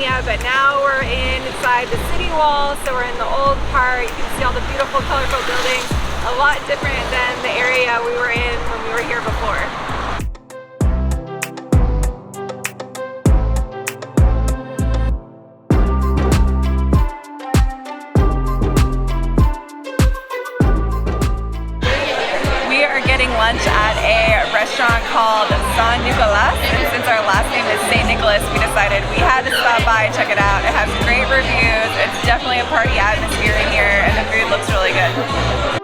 Cartagena, but now we're inside the city walls, so we're in the old part. You can see all the beautiful, colorful buildings, a lot different than the area we were in when we were here before. Lunch at a restaurant called San Nicolas, and since our last name is St. Nicholas, we decided we had to stop by and check it out. It has great reviews, it's definitely a party atmosphere in here, and the food looks really good.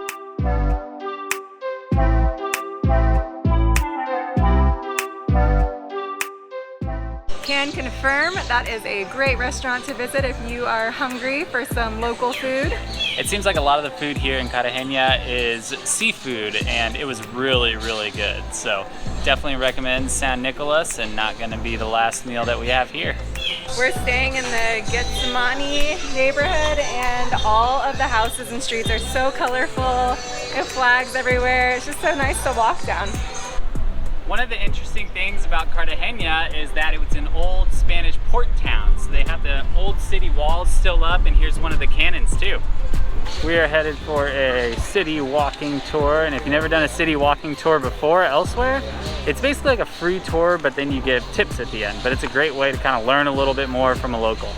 Can confirm that is a great restaurant to visit if you are hungry for some local food. It seems like a lot of the food here in Cartagena is seafood, and it was really, really good. So definitely recommend San Nicolas, and not gonna be the last meal that we have here. We're staying in the Getsemani neighborhood, and all of the houses and streets are so colorful. We have flags everywhere. It's just so nice to walk down. One of the interesting things about Cartagena is that it was an old Spanish port town. So they have the old city walls still up, and here's one of the cannons too. We are headed for a city walking tour, and if you've never done a city walking tour before elsewhere, it's basically like a free tour, but then you get tips at the end. But it's a great way to kind of learn a little bit more from a local.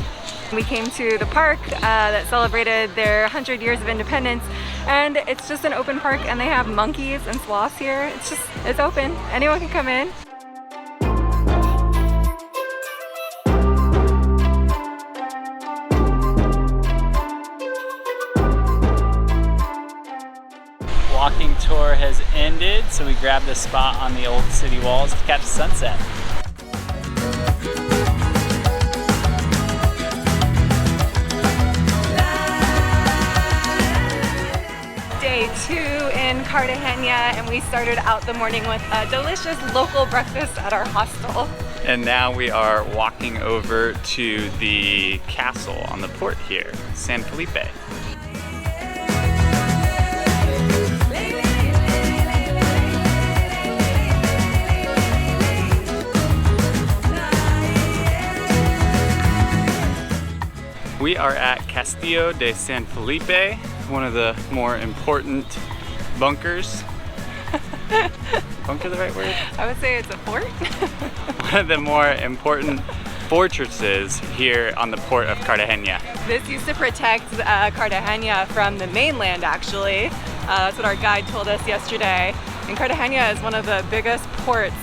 We came to the park that celebrated their 100 years of independence, and it's just an open park, and they have monkeys and sloths here. It's open, anyone can come in. Walking tour has ended, so we grabbed a spot on the old city walls to catch the sunset. Day 2 in Cartagena, and we started out the morning with a delicious local breakfast at our hostel. And now we are walking over to the castle on the port here, San Felipe. We are at Castillo de San Felipe, one of the more important bunkers. Bunker the right word? I would say it's a fort. One of the more important fortresses here on the port of Cartagena. This used to protect Cartagena from the mainland, actually. That's what our guide told us yesterday. And Cartagena is one of the biggest ports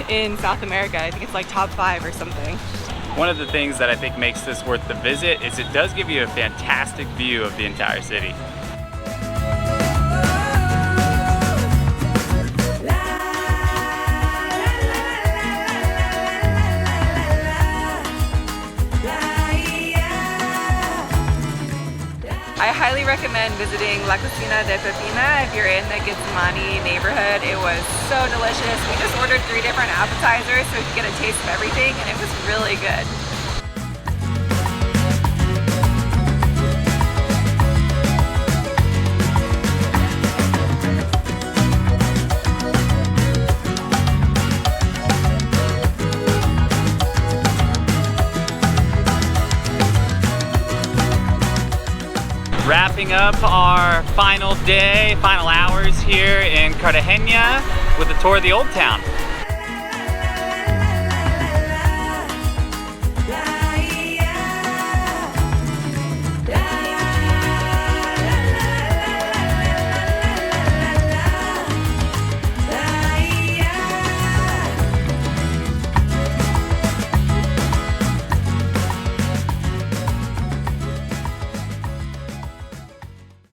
in South America. I think it's like top 5 or something. One of the things that I think makes this worth the visit is it does give you a fantastic view of the entire city. I highly recommend visiting La Cocina de Pepina if you're in the Getsemani neighborhood. It was so delicious. We just ordered 3 different appetizers so we could get a taste of everything, and it was really good. Wrapping up our final day, final hours here in Cartagena with a tour of the old town.